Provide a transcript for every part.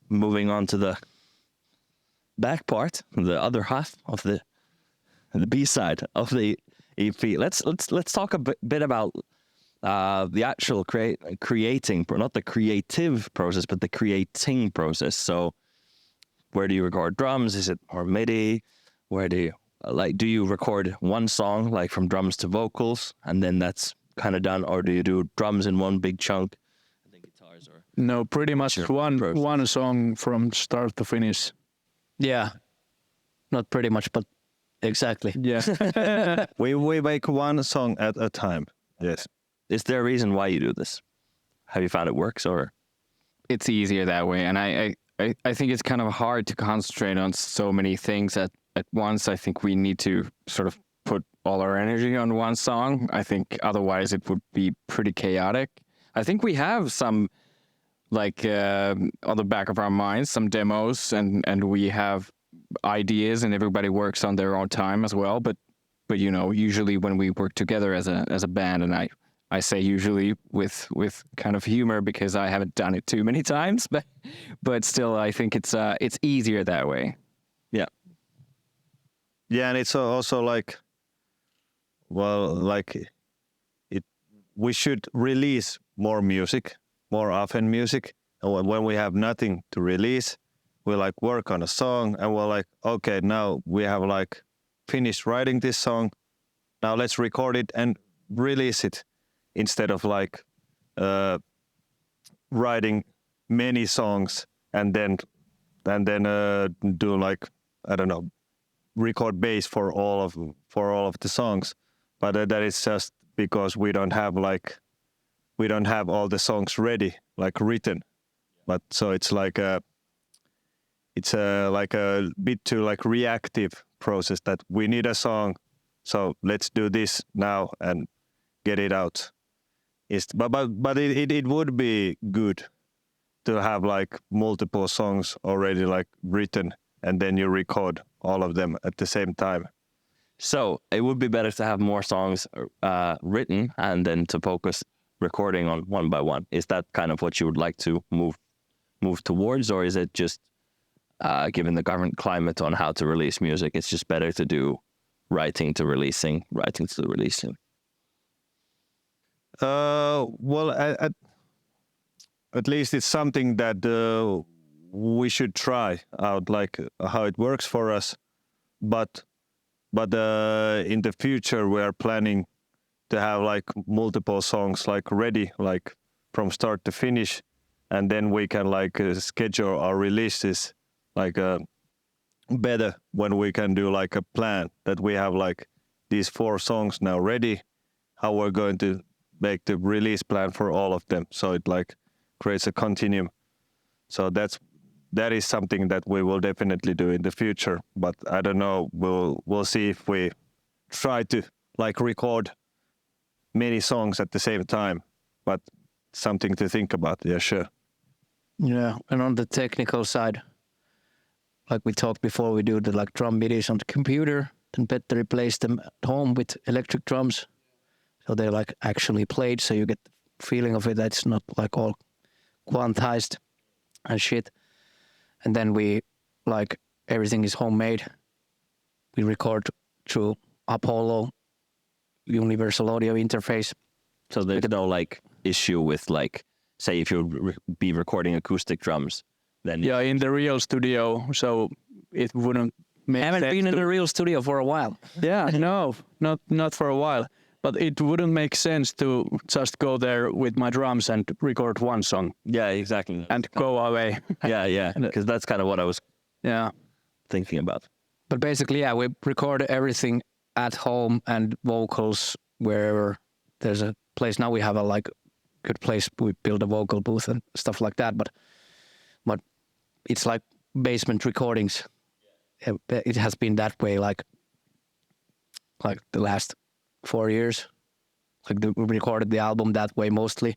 moving on to the back part, the other half of the B-side of the EP. Let's talk a bit about the actual creating, not the creative process, but the creating process. So, where do you record drums? Is it more MIDI? Where do you do you record one song like from drums to vocals, and then that's kind of done, or do you do drums in one big chunk, and then guitars? Or no, pretty much one song from start to finish. Yeah, not pretty much, but exactly. Yeah. We make one song at a time. Yes. Is there a reason why you do this? Have you found it works, or? It's easier that way, and I think it's kind of hard to concentrate on so many things at once. I think we need to sort of put all our energy on one song. I think otherwise it would be pretty chaotic. I think we have some, on the back of our minds, some demos, and we have ideas, and everybody works on their own time as well. But usually when we work together as a band, and I say usually with kind of humor because I haven't done it too many times, but still I think it's easier that way. Yeah. Yeah, and it's also we should release more often music. And when we have nothing to release, we work on a song, and we're okay, now we have finished writing this song. Now let's record it and release it, instead of writing many songs and then do I don't know, record bass for all of the songs. But that is just because we don't have all the songs ready, written. But so it's a bit too reactive process, that we need a song, so let's do this now and get it out. But it would be good to have multiple songs already written, and then you record all of them at the same time. So it would be better to have more songs written and then to focus recording on one by one. Is that kind of what you would like to move towards, or is it just given the current climate on how to release music, it's just better to do writing to releasing? Well, at least it's something that we should try out, how it works for us. But in the future, we are planning to have multiple songs ready, from start to finish, and then we can schedule our releases better when we can do a plan that we have these 4 songs now ready, how we're going to make the release plan for all of them, so it creates a continuum. So that is something that we will definitely do in the future. But I don't know, we'll see if we try to record many songs at the same time. But something to think about. Yeah, sure. Yeah, and on the technical side, like we talked before, we do the drum midis on the computer. Then Petteri plays them at home with electric drums, so they're actually played. So you get the feeling of it. That's not all quantized and shit. And then we everything is homemade. We record through Apollo universal audio interface. So there's no issue with say if you be recording acoustic drums, then in the real studio, so it wouldn't make sense. Haven't been in the real studio for a while. Yeah, no, not for a while. But it wouldn't make sense to just go there with my drums and record one song. Yeah, exactly. And go away. Yeah, because that's kind of what I was thinking about. But basically, we record everything at home and vocals wherever there's a place. Now we have a good place. We build a vocal booth and stuff like that. But it's basement recordings. It has been that way the last 4 years. We recorded the album that way mostly,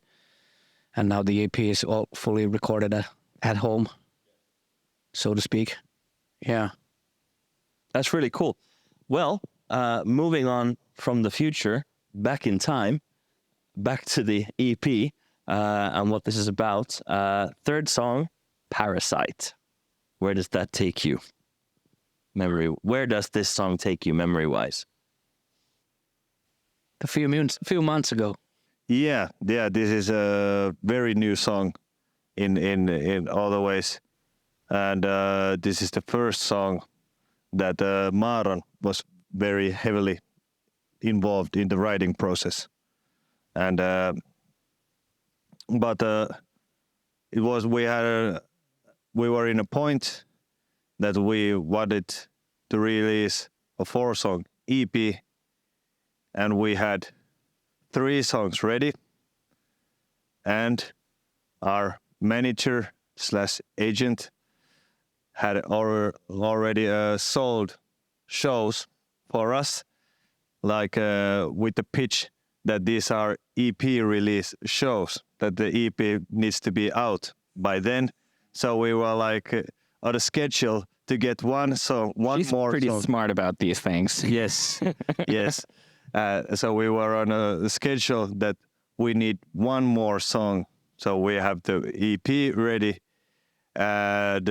and now the EP is all fully recorded at home, so to speak. Yeah, that's really cool. Well, moving on from the future, back in time, back to the EP and what this is about. Third song Parasite. Where does that take you? Where does this song take you memory-wise? A few months ago. Yeah. This is a very new song in all the ways, and this is the first song that Maron was very heavily involved in the writing process, and but it was we were in a point that we wanted to release a 4-song EP, and we had 3 songs ready, and our manager / agent had already sold shows for us, like with the pitch that these are EP release shows, that the EP needs to be out by then. So we were like on a schedule to get one She's more pretty song. smart about these things. Yes, yes. So we were on a schedule that we need one more song. So we have the EP ready. And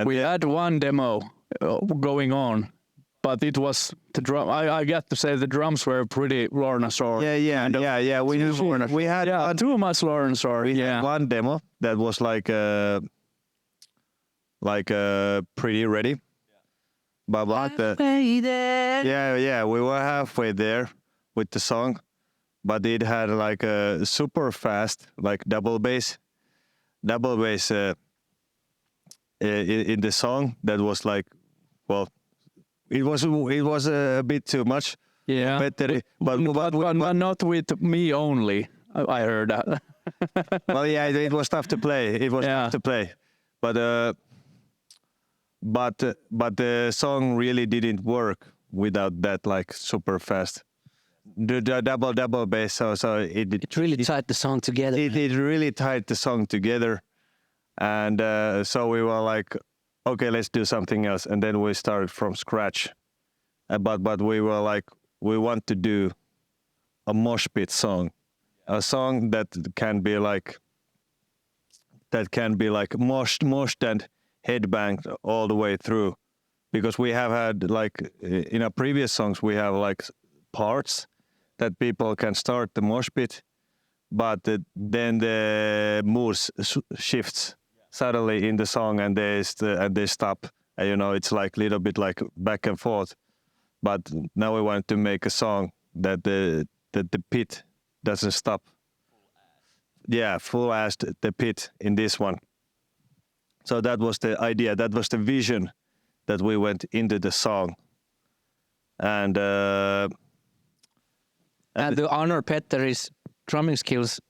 We had one demo going on, but it was the drum. I got to say the drums were pretty Lorna Shore. yeah. We had Too much Lorna Shore. we had one demo that was like pretty ready. But we were halfway there with the song, but it had like a super fast like double bass in the song that was like, well, it was a bit too much. Yeah. Petteri, but not with me only. I heard that. well, yeah, it was tough to play. Tough to play, but the song really didn't work without that like super fast the double bass. So It really tied the song together. It really tied the song together, and so we were like, okay, let's do something else, and then we started from scratch. But we were like, we want to do a mosh pit song, a song that can be like moshed and headbanged all the way through, because we have had like in our previous songs we have like parts that people can start the mosh pit, but then the mood shifts suddenly in the song and they stop, and it's like a little bit like back and forth. But now we want to make a song that the pit doesn't stop. Yeah, full ass the pit in this one. So that was the idea, that was the vision that we went into the song. And to honor Petteri's drumming skills,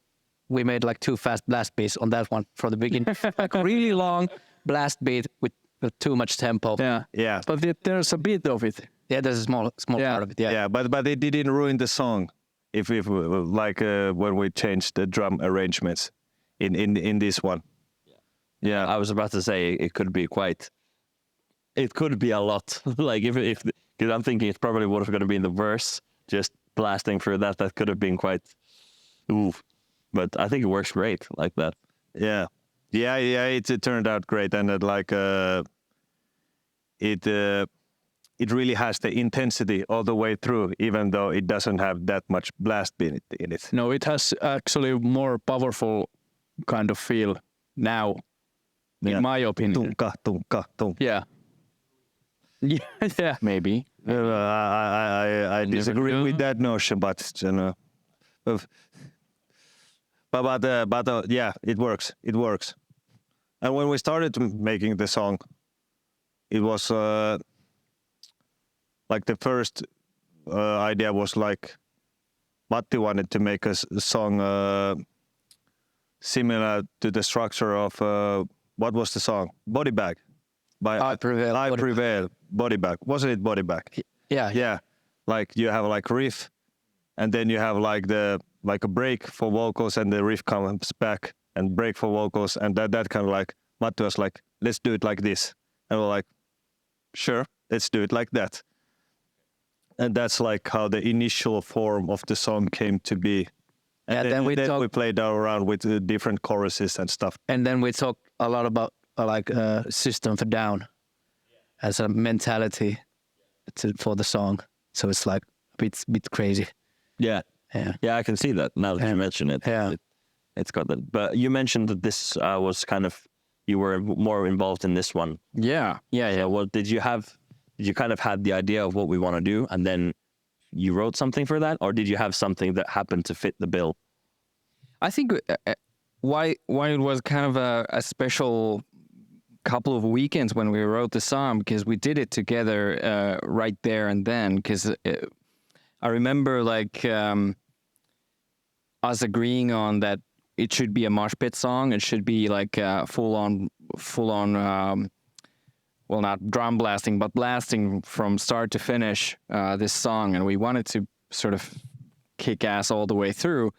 we made like 2 fast blast beats on that one from the beginning. Like a really long blast beat with too much tempo. Yeah. But there's a bit of it. Yeah, there's a small part of it. Yeah, but it didn't ruin the song. If like when we changed the drum arrangements in this one. Yeah, I was about to say it could be a lot. Like if because I'm thinking it probably would have going to be in the verse, just blasting through that could have been quite, ooh. But I think it works great like that. Yeah, it turned out great, and it really has the intensity all the way through, even though it doesn't have that much blast beat in it. No, it has actually more powerful kind of feel now, in my opinion. Tunka. Yeah. Yeah. Maybe. I disagree with that notion, but yeah, it works. And when we started making the song, it was like the first idea was like Matti wanted to make a song similar to the structure of what was the song? Body Bag by I Prevail. Body Bag. Wasn't it Body Bag? Yeah. Yeah. Like you have like riff, and then you have like a break for vocals, and the riff comes back, and break for vocals, and that kind of like Matti was like, let's do it like this, and we're like, sure, let's do it like that. And that's like how the initial form of the song came to be. And then we played around with different choruses and stuff. And then we talked a lot about System of a Down as a mentality for the song. So it's like a bit crazy. Yeah. Yeah. Yeah, I can see that now that you mention it. Yeah. It's got that. But you mentioned that this was kind of, you were more involved in this one. Yeah. So what did you kind of had the idea of what we want to do and then you wrote something for that? Or did you have something that happened to fit the bill? I think why it was kind of a special couple of weekends when we wrote the song, because we did it together right there and then. Because I remember us agreeing on that it should be a mosh pit song. It should be like full on. Well, not drum blasting, but blasting from start to finish this song, and we wanted to sort of kick ass all the way through.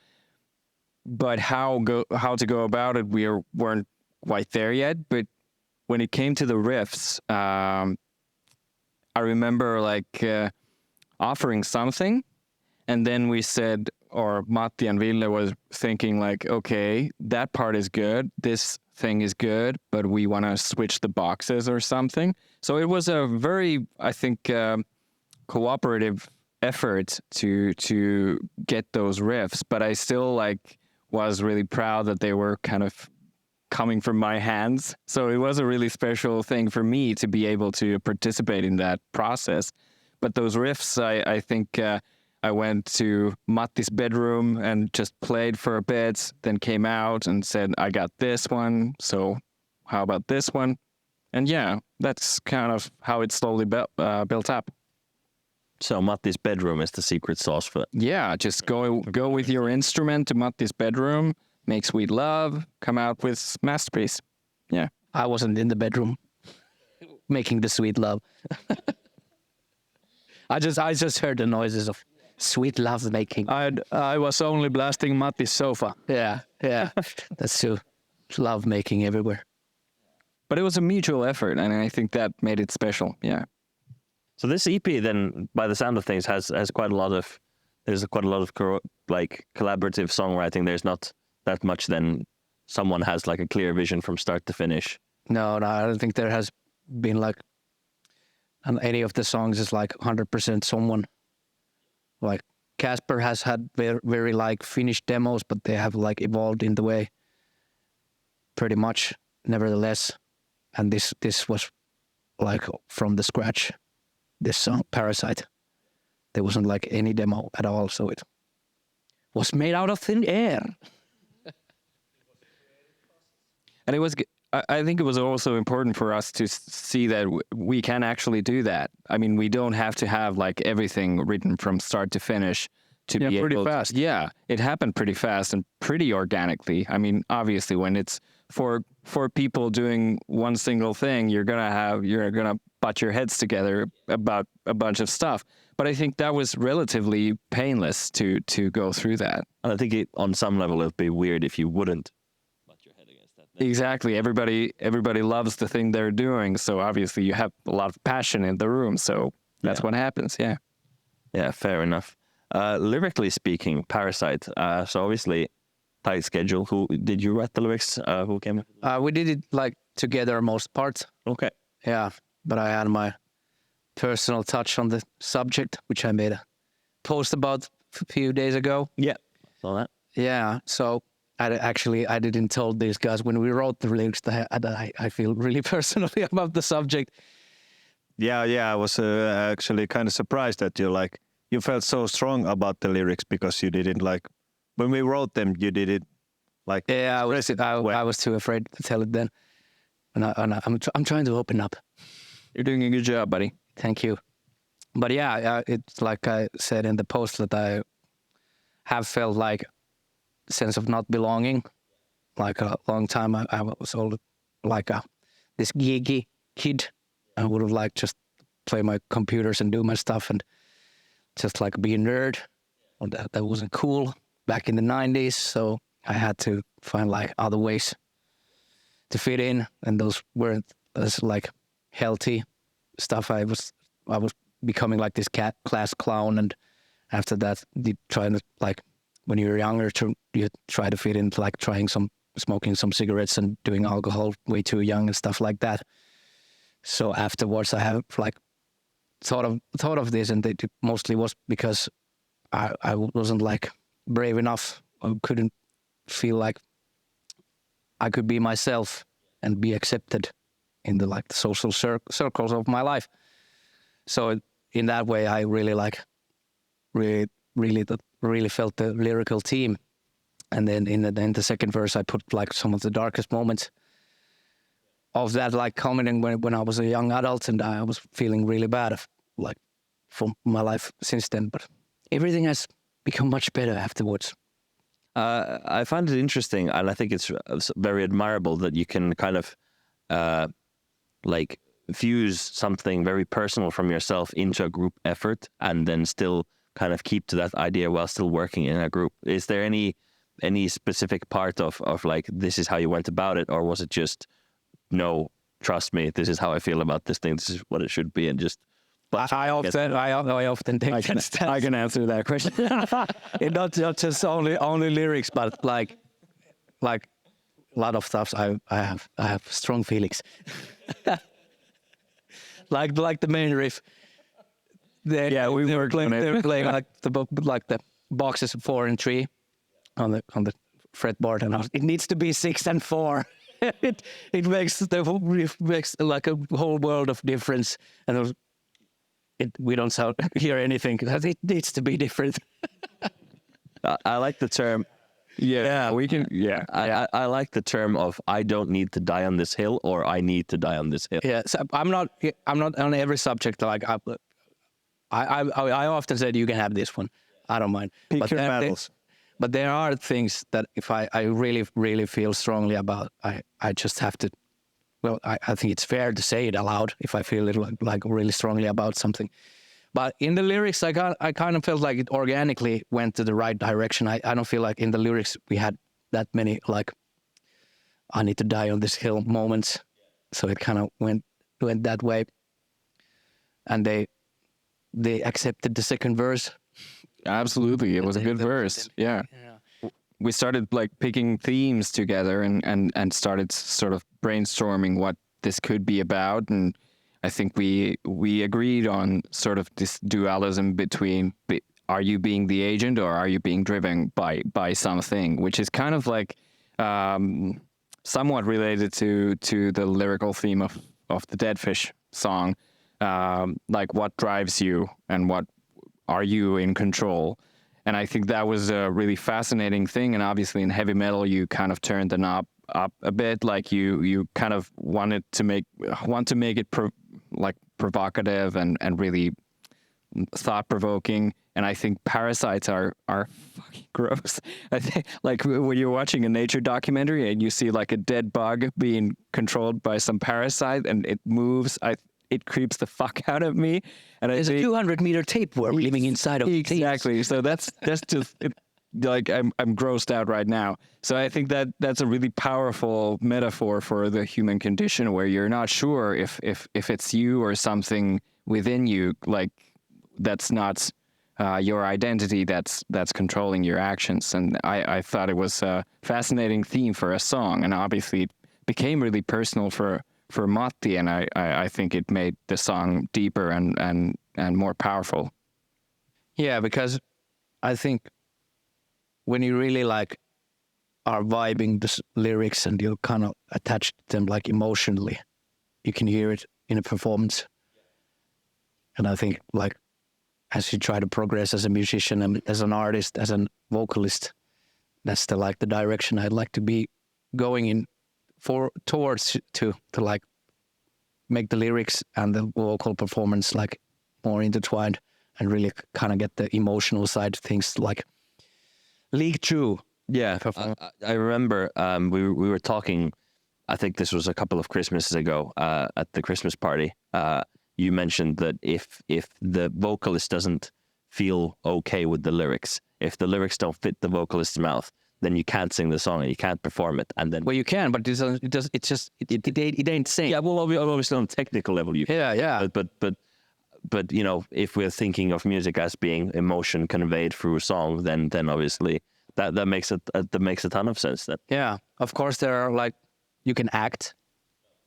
But how to go about it, we weren't quite there yet. But when it came to the riffs, I remember offering something, and then we said, or Matti and Ville was thinking okay, that part is good, this thing is good, but we want to switch the boxes or something. So it was a very, I think, cooperative effort to get those riffs. But I still was really proud that they were kind of coming from my hands. So it was a really special thing for me to be able to participate in that process. But those riffs, I think I went to Matti's bedroom and just played for a bit, then came out and said, I got this one, so how about this one? And yeah, that's kind of how it slowly built up. So Matti's bedroom is the secret sauce for that. Yeah, just go with your instrument to Matti's bedroom, make sweet love, come out with masterpiece. Yeah. I wasn't in the bedroom making the sweet love. I just heard the noises of sweet love making. I was only blasting Matti's sofa. Yeah. That's true. Love making everywhere. But it was a mutual effort, and I think that made it special. Yeah. So this EP then, by the sound of things, has quite a lot of collaborative songwriting. There's not that much. Then someone has a clear vision from start to finish. No, I don't think there has been and any of the songs is 100% someone. Casper has had very finished demos, but they have evolved in the way pretty much nevertheless. And this was from the scratch, this song Parasite. There wasn't any demo at all, so it was made out of thin air. And it was, I think it was also important for us to see that we can actually do that. I mean, we don't have to have everything written from start to finish to be pretty able fast. Yeah, it happened pretty fast and pretty organically. I mean, obviously when it's for people doing one single thing, you're gonna butt your heads together about a bunch of stuff. But I think that was relatively painless to go through that. And I think on some level it'd be weird if you wouldn't butt your head against that. Exactly. Everybody loves the thing they're doing, so obviously you have a lot of passion in the room. So that's what happens. Yeah. Yeah, fair enough. Lyrically speaking, Parasite. So obviously, tight schedule. Who did you write the lyrics? Who came? We did it together most parts. Okay. Yeah, but I had my personal touch on the subject, which I made a post about a few days ago. Yeah, saw that. Yeah, so I didn't tell these guys when we wrote the lyrics that I feel really personally about the subject. Yeah, I was actually kind of surprised that you felt so strong about the lyrics because you didn't when we wrote them, you did it Yeah, I was too afraid to tell it then, and I'm trying to open up. You're doing a good job, buddy. Thank you. But yeah, it's like I said in the post that I have felt sense of not belonging. A long time I was all this geeky kid. I would have just play my computers and do my stuff and just be a nerd. And that wasn't cool back in the 90s. So I had to find other ways to fit in, and those weren't as healthy stuff. I was becoming this class clown, and after that, you try to when you're younger, you try to fit into trying some smoking some cigarettes and doing alcohol way too young and stuff like that. So afterwards, I have like thought of this, and it mostly was because I wasn't like brave enough. I couldn't feel like I could be myself and be accepted in the like the social circles of my life. So in that way, I really like really felt the lyrical theme. And then in the second verse, I put like some of the darkest moments of that, like commenting when I was a young adult, and I was feeling really bad like from my life since then. But everything has become much better afterwards. I find it interesting, and I think it's very admirable that you can kind of like fuse something very personal from yourself into a group effort, and then still kind of keep to that idea while still working in a group. Is there any specific part of like this is how you went about it, or was it just no, trust me, this is how I feel about this thing, this is what it should be, and just I often take that stance. I can answer that question. Not just only lyrics, but like a lot of stuff. I have strong feelings. like the main riff. They were playing like the boxes 4 and 3 on the fretboard, and it needs to be 6 and 4. it makes the whole riff makes like a whole world of difference, and we don't hear anything. It needs to be different. I like the term. Yeah, we can. Yeah, I like the term of I don't need to die on this hill, or I need to die on this hill. Yeah, so I'm not on every subject. Like I often said, you can have this one. I don't mind. Pick your battles. But there are things that if I really feel strongly about, I just have to. Well, I think it's fair to say it aloud if I feel it like really strongly about something. But in the lyrics, I kind of felt like it organically went to the right direction. I don't feel like in the lyrics we had that many like I need to die on this hill moments. So it kind of went that way. And they accepted the second verse. Absolutely, it was a good verse. Yeah. We started like picking themes together and started sort of brainstorming what this could be about, and I think we agreed on sort of this dualism between are you being the agent or are you being driven by something, which is kind of like somewhat related to the lyrical theme of the Dead Fish song, like what drives you and what are you in control. And I think that was a really fascinating thing. And obviously in heavy metal, you kind of turned the knob up a bit. Like you kind of want to make it provocative and really thought-provoking. And I think parasites are fucking gross. I think like when you're watching a nature documentary and you see like a dead bug being controlled by some parasite and it moves, it creeps the fuck out of me. And there's a 200-meter tapeworm living inside of exactly. So that's just like I'm grossed out right now. So I think that's a really powerful metaphor for the human condition, where you're not sure if it's you or something within you, like that's not your identity that's controlling your actions. And I thought it was a fascinating theme for a song, and obviously it became really personal for Matti, and I think it made the song deeper and more powerful. Yeah, because I think when you really like are vibing the lyrics and you're kind of attached to them like emotionally, you can hear it in a performance. And I think like as you try to progress as a musician and as an artist, as a vocalist, that's the direction I'd like to be going in towards to like make the lyrics and the vocal performance like more intertwined and really kind of get the emotional side of things like leak through. Yeah, I remember we were talking, I think this was a couple of Christmases ago at the Christmas party. You mentioned that if the vocalist doesn't feel okay with the lyrics, if the lyrics don't fit the vocalist's mouth, then you can't sing the song and you can't perform it. And then you can, but it ain't same. Yeah, well, obviously on a technical level you can. Yeah. But you know, if we're thinking of music as being emotion conveyed through song, then obviously that makes a ton of sense. Then. Yeah, of course there are like you can act.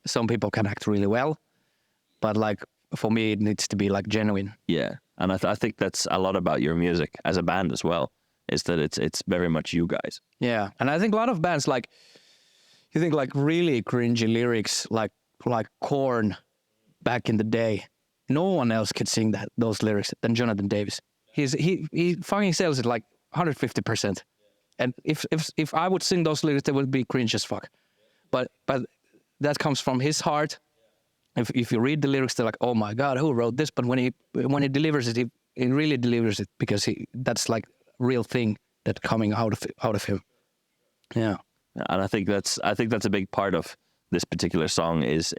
Some people can act really well, but like for me it needs to be like genuine. Yeah, and I think that's a lot about your music as a band as well. Is that it's very much you guys. Yeah, and I think a lot of bands like you think like really cringy lyrics like Korn back in the day. No one else could sing those lyrics than Jonathan Davis. He fucking sells it like 150%. And if I would sing those lyrics, they would be cringe as fuck. But that comes from his heart. If you read the lyrics, they're like, oh my God, who wrote this? But when he delivers it, he really delivers it because that's like real thing that coming out of him. Yeah. And I think that's a big part of this particular song is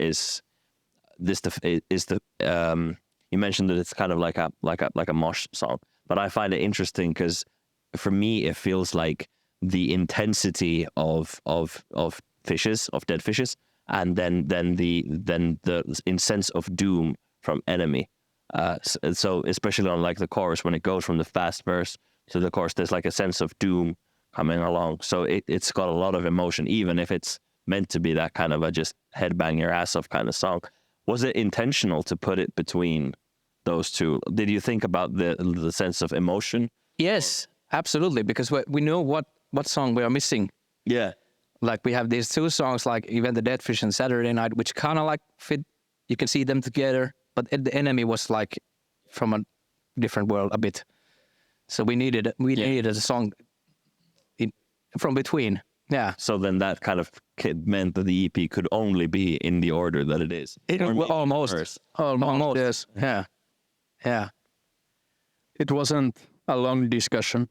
you mentioned that it's kind of like a mosh song, but I find it interesting because for me it feels like the intensity of dead fishes, and then the sense of doom from Enemy. So especially on like the chorus, when it goes from the fast verse to the chorus, there's like a sense of doom coming along. So it's got a lot of emotion, even if it's meant to be that kind of a just headbang your ass off kind of song. Was it intentional to put it between those two? Did you think about the sense of emotion? Yes, absolutely, because we know what song we are missing. Yeah. Like we have these two songs, like even the Dead Fish and Saturday Night, which kind of like fit. You can see them together, but the Enemy was like from a different world a bit. So we needed a song from between. Yeah. So then that kind of meant that the EP could only be in the order that it is. Almost. Yes. Yeah. Yeah. It wasn't a long discussion.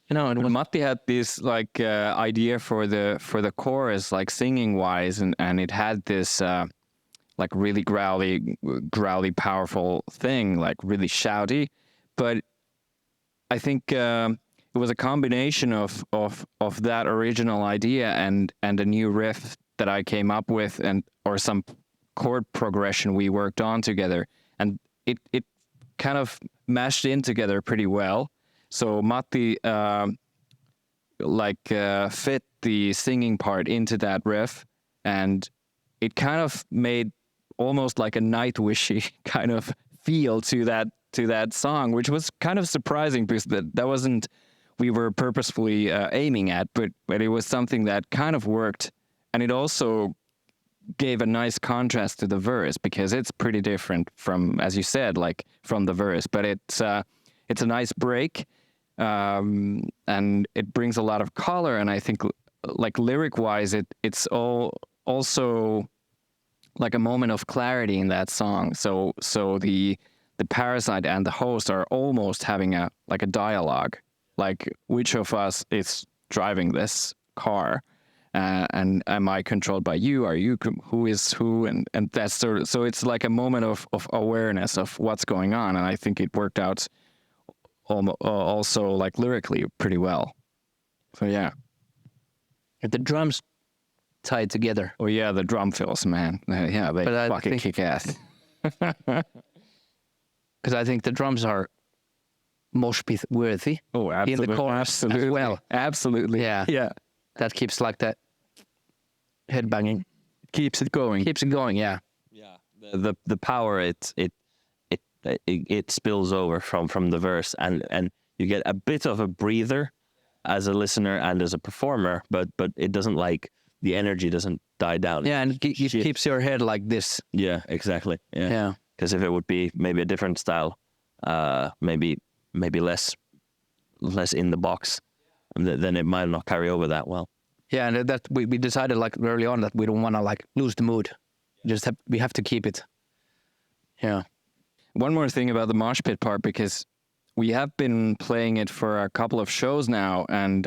Matti had this like idea for the chorus, like singing wise, and it had this like really growly, powerful thing, like really shouty. But I think it was a combination of that original idea and a new riff that I came up with, or some chord progression we worked on together, and it kind of mashed in together pretty well. So Matti fit the singing part into that riff, and it kind of made almost like a Nightwishy kind of feel to that song, which was kind of surprising because that wasn't we were purposefully aiming at, but it was something that kind of worked, and it also gave a nice contrast to the verse because it's pretty different from, as you said, like from the verse, but it's a nice break. And it brings a lot of color, and I think like lyric-wise, it's also like a moment of clarity in that song. So the parasite and the host are almost having a dialogue, like which of us is driving this car, and am I controlled by you? Are you who is who? And that's so it's like a moment of awareness of what's going on, and I think it worked out. Also like lyrically pretty well. So yeah. The drums tied together. Oh yeah, the drum fills, man. Yeah, they fucking kick ass. Because I think the drums are mosh pit worthy. Oh, absolutely. In the chorus as well. Absolutely. Yeah. Yeah. That keeps like that headbanging. Keeps it going. Keeps it going, yeah. Yeah. The power it spills over from the verse, and you get a bit of a breather as a listener and as a performer, but it doesn't, like, the energy doesn't die down. Yeah, and it keeps your head like this. Yeah, exactly. Yeah. Because if it would be maybe a different style, maybe less in the box, then it might not carry over that well. Yeah, and that we decided like early on that we don't want to like lose the mood. We have to keep it. Yeah. One more thing about the mosh pit part, because we have been playing it for a couple of shows now, and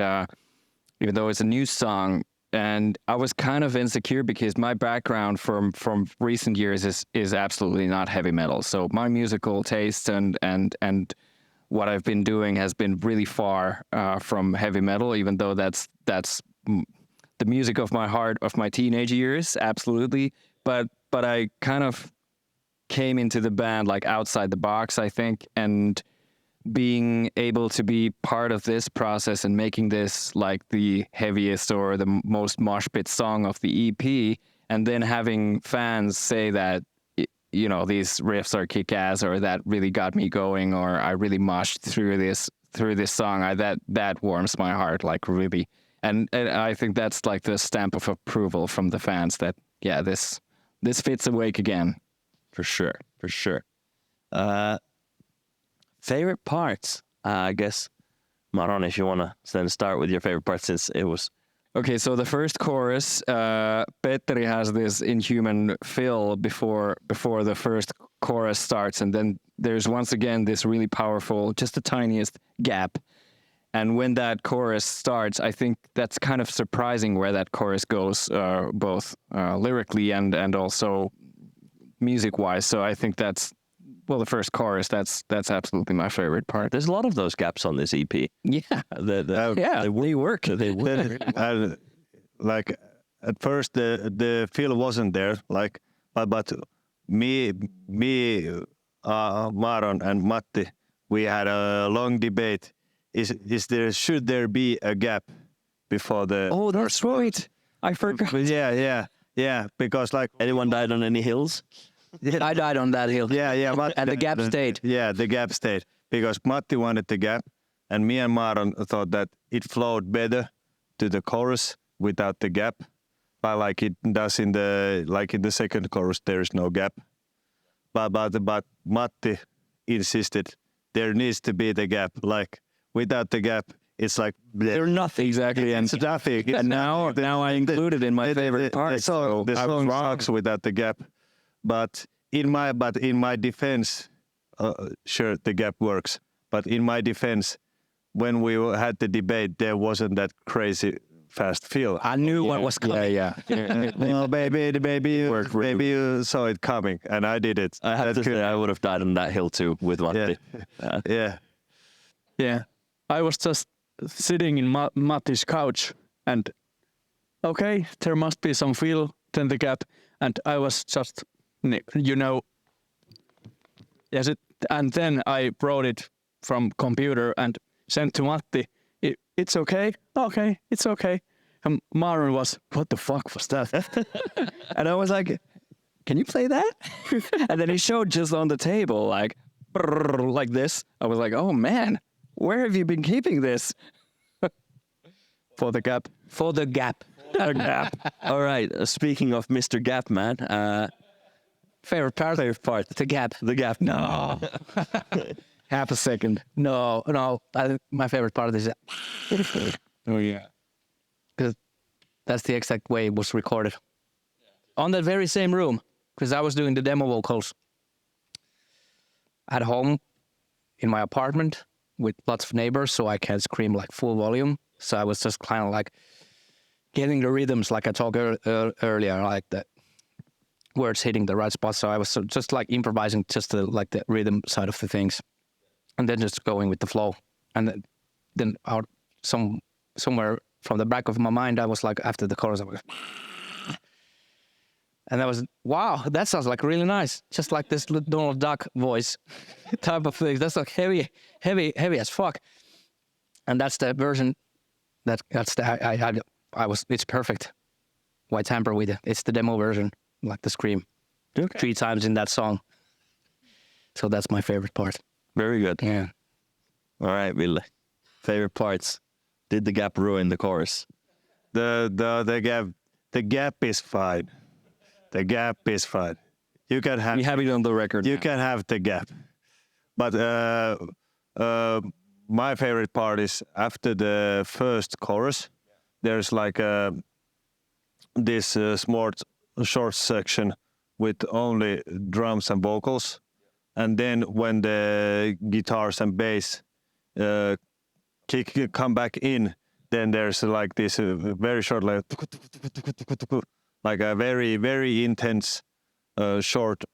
even though it's a new song, and I was kind of insecure because my background from recent years is absolutely not heavy metal. So my musical taste and what I've been doing has been really far from heavy metal, even though that's the music of my heart of my teenage years, absolutely. But I kind of came into the band like outside the box, I think, and being able to be part of this process and making this like the heaviest or the most mosh pit song of the EP, and then having fans say that, you know, these riffs are kick-ass, or that really got me going, or I really moshed through this song, that warms my heart, like, really. And I think that's like the stamp of approval from the fans that, yeah, this fits Awake Again. For sure. Favorite parts? I guess, Maron, if you want to then start with your favorite part, since it was... Okay, so the first chorus, Petteri has this inhuman fill before the first chorus starts, and then there's once again this really powerful, just the tiniest gap. And when that chorus starts, I think that's kind of surprising where that chorus goes, both lyrically and also music-wise. So I think that's, well, the first chorus, that's absolutely my favorite part. There's a lot of those gaps on this EP. Yeah, They work. They work. Like at first the feel wasn't there. Like, but me, Maron and Matti, we had a long debate. Should there be a gap before the? Oh, that's right. I forgot. Yeah. Because like Anyone died on any hills? I died on that hill. Yeah. And the gap stayed. Yeah, the gap stayed because Matti wanted the gap, and me and Maron thought that it flowed better to the chorus without the gap, but like it does in the second chorus, there is no gap. But Matti insisted there needs to be the gap. Like without the gap, it's like They're nothing exactly, and it's nothing. and now I include it in my favorite part. The song sucks without the gap. But in my defense, sure the gap works. But in my defense, when we had the debate, there wasn't that crazy fast feel. I knew what was coming. Yeah. Well, maybe you saw it coming, and I did it. I have to say, I would have died on that hill too with Matti. Yeah. Yeah, I was just sitting in Matti's couch, and okay, there must be some feel, then the gap, and I was just, you know, yes, and then I wrote it from computer and sent to Matti. It's okay, it's okay. And Maron was, what the fuck was that? And I was like, can you play that? And then he showed just on the table, like, brrr, like this. I was like, oh man, where have you been keeping this? For the gap. For the gap. All right. Speaking of Mr. Gap Man, Favorite part? The gap. the gap. No. Half a second. No. My favorite part is Oh yeah. because that's the exact way it was recorded. On that very same room, because I was doing the demo vocals at home in my apartment with lots of neighbors, so I can't scream like full volume. So I was just kind of like getting the rhythms, like I talked earlier, like the words hitting the right spot. So I was just like improvising just like the rhythm side of the things, and then just going with the flow. And then out somewhere from the back of my mind, I was like, after the chorus, I was, and I was, wow, that sounds like really nice. Just like this Donald Duck voice type of thing. That's like heavy as fuck. And that's the version it's perfect. Why tamper with it? It's the demo version, like the scream. Okay. 3 times in that song. So that's my favorite part. Very good. Yeah. All right, Ville. Favorite parts. Did the gap ruin the chorus? The gap is fine. The gap is fine. You can have. We have it on the record. You now. can have the gap, but my favorite part is after the first chorus. There's like this short section with only drums and vocals, and then when the guitars and bass come back in, then there's like this very short, like a very, very intense short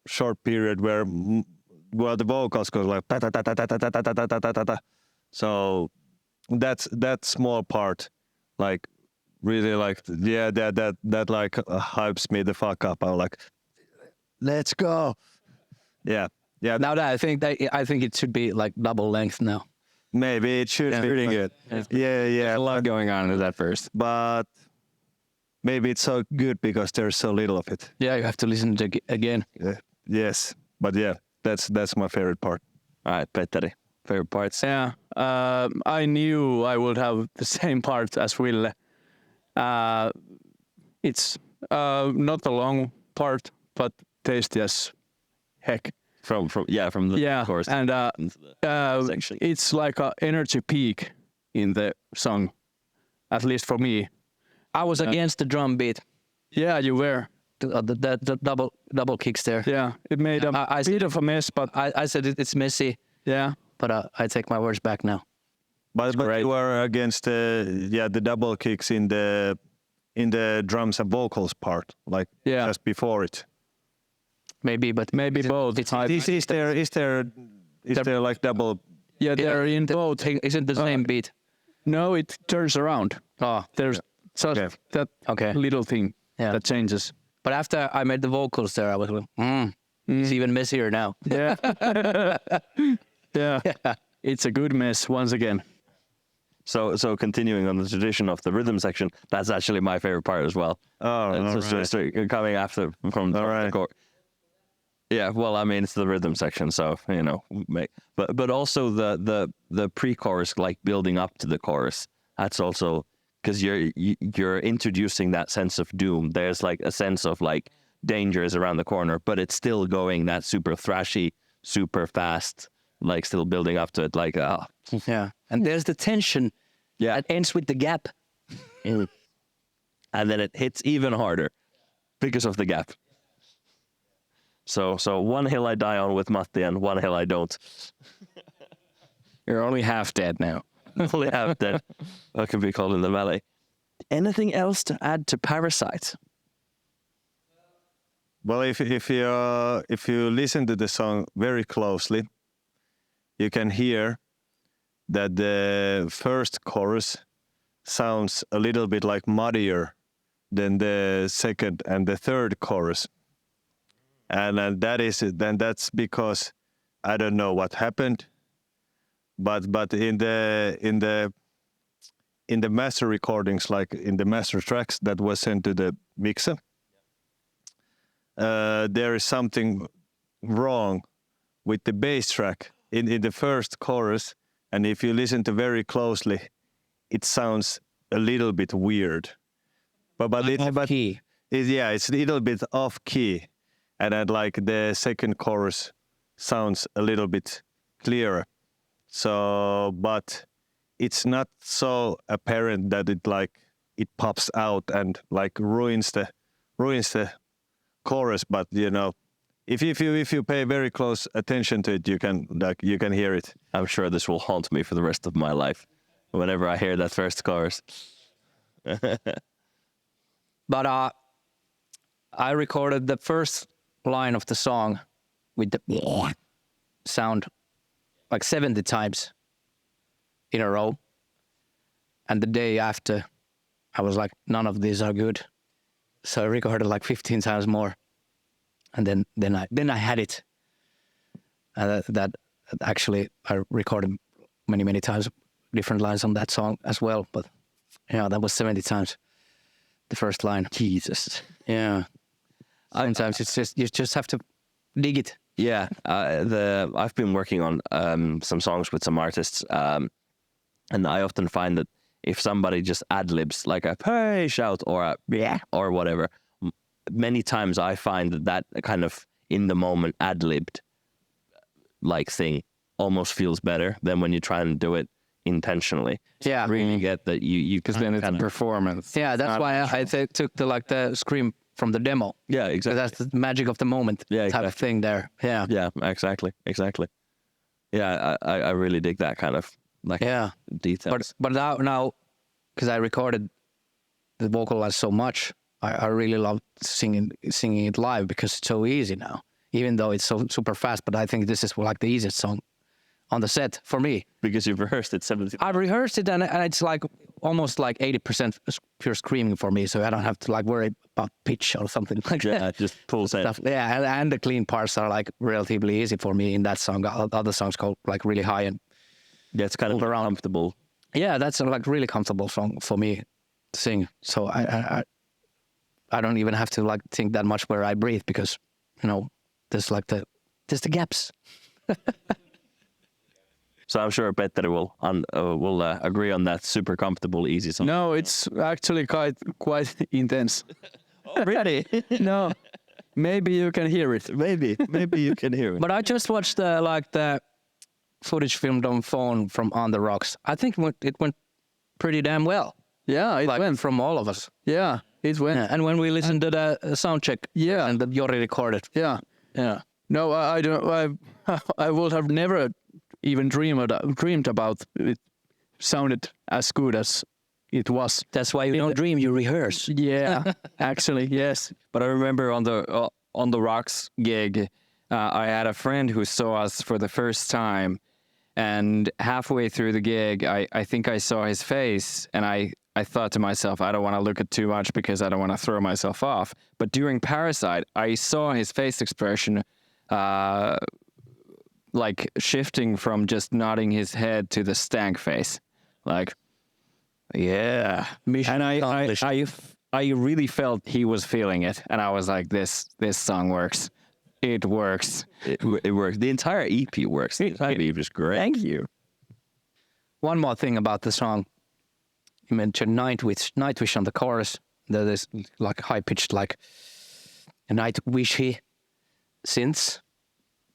period where the vocals go like ta ta ta ta ta ta ta ta ta ta ta. So that small part, like really like that like hypes me the fuck up. I'm like, let's go. Yeah, Yeah, Now that I think it should be like double length now. maybe it should be Pretty good. Yeah. A lot going on in that first. But maybe it's so good because there's so little of it. Yeah, you have to listen to it again. Yes, but yeah, that's my favorite part. All right, Petteri, favorite parts. Yeah, I knew I would have the same part as Ville. It's not a long part, but tasty as heck. From the chorus and into the section. it's like a energy peak in the song, at least for me. I was against the drum beat, Yeah, you were. the double kicks there. Yeah, it made a I bit of a mess, but I said it's messy, yeah, but I take my words back now. But you were against the double kicks in the drums and vocals part, like Yeah. just before it. Maybe, but maybe both. Is there like double? Yeah, they're in both. Isn't the same beat? No, it turns around. Oh, There's just Okay. that okay. little thing Yeah. that changes. But after I made the vocals there, I was like, it's even messier now. Yeah. yeah. It's a good mess once again. So continuing on the tradition of the rhythm section, that's actually my favorite part as well. Oh, So coming after from the right. chord. Yeah, well, I mean, it's the rhythm section, so but also the pre-chorus, like building up to the chorus. That's also because you're introducing that sense of doom. There's like a sense of like danger is around the corner, but it's still going that super thrashy, super fast, like still building up to it. Like Yeah, and there's the tension. Yeah. That ends with the gap. and then it hits even harder because of the gap. So one hill I die on with Matti and one hill I don't. You're only half dead now. Only half dead. That can be called in the valley. Anything else to add to Parasite? Well, if you listen to the song very closely, you can hear that the first chorus sounds a little bit like muddier than the second and the third chorus, and that's because I don't know what happened, but in the master recordings, like in the master tracks that was sent to the mixer, there is something wrong with the bass track in the first chorus, and if you listen to very closely, it sounds a little bit weird. Key. It's a little bit off key, and then like the second chorus sounds a little bit clearer. So, but it's not so apparent that it pops out and like ruins the chorus. But if you pay very close attention to it, you can hear it. I'm sure this will haunt me for the rest of my life whenever I hear that first chorus. But I recorded the first line of the song with the sound like 70 times in a row. And the day after, I was like, none of these are good. So I recorded like 15 times more. And then I had it. That actually, I recorded many times different lines on that song as well. But that was 70 times the first line. Jesus. Yeah. Sometimes it's just you just have to dig it. Yeah, I've been working on some songs with some artists, and I often find that if somebody just ad-libs like a "hey" shout or a "yeah" or whatever, many times I find that kind of in the moment ad-libbed like thing almost feels better than when you try and do it intentionally. Yeah. Really get that you Because then it's a performance. Yeah, that's why I took the scream from the demo. Yeah, exactly. That's the magic of the moment Yeah, type of thing there. Yeah. Yeah, exactly. Yeah, I really dig that kind of like details. But now, because I recorded the vocal lines so much, I really love singing it live because it's so easy now. Even though it's so super fast, but I think this is like the easiest song on the set for me. Because you've rehearsed it 70 times. I've rehearsed it and it's like, almost like 80% pure screaming for me, so I don't have to like worry about pitch or something like Yeah, that. just full set. Stuff. Yeah, and the clean parts are like relatively easy for me in that song. Other songs go like really high and Yeah, it's kind of around. comfortable. Yeah, that's a like really comfortable song for me to sing. So I don't even have to like think that much where I breathe because there's the gaps. So I'm sure Petteri will agree on that. Super comfortable, easy song. No, it's actually quite intense. Oh, really? No, maybe you can hear it. Maybe you can hear it. But I just watched the footage filmed on phone from On the Rocks. I think it went pretty damn well. Yeah, it Like went. from all of us. Yeah, it went. Yeah. And when we listened to the sound check, Yeah. and that Jori recorded. Yeah. Yeah. No, I don't. I would have never even dreamed about it. Sounded as good as it was. That's why you don't dream, you rehearse. Yeah, actually, yes. But I remember on the Rocks gig, I had a friend who saw us for the first time, and halfway through the gig, I think I saw his face, and I thought to myself, I don't want to look at too much because I don't want to throw myself off. But during Parasite, I saw his face expression, like shifting from just nodding his head to the stank face, like, yeah. Mission And accomplished. I really felt he was feeling it, and I was like, this song works. It works. It works. The entire EP works. The entire EP is great. Thank you. One more thing about the song. You mentioned Nightwish on the chorus. There is like high-pitched, like Nightwishy synths.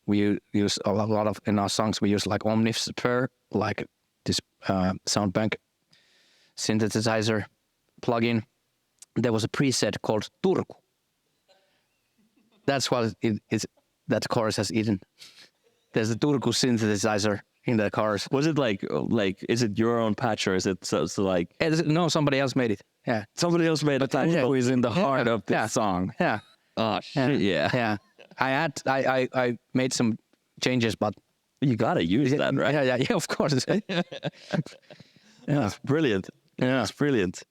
We use a lot of, in our songs, we use like Omnisphere, like this sound bank synthesizer plugin. There was a preset called Turku. That's what that chorus has eaten. There's a Turku synthesizer in the chorus. Was it like is it your own patch or is it so like No, somebody else made it. Yeah. somebody else made a patch? Who is in the heart of this Yeah. song? Yeah. Oh shit! Yeah. Yeah. I made some changes, but You gotta use that, right? Yeah, of course. Yeah, it's brilliant. Yeah. It's brilliant.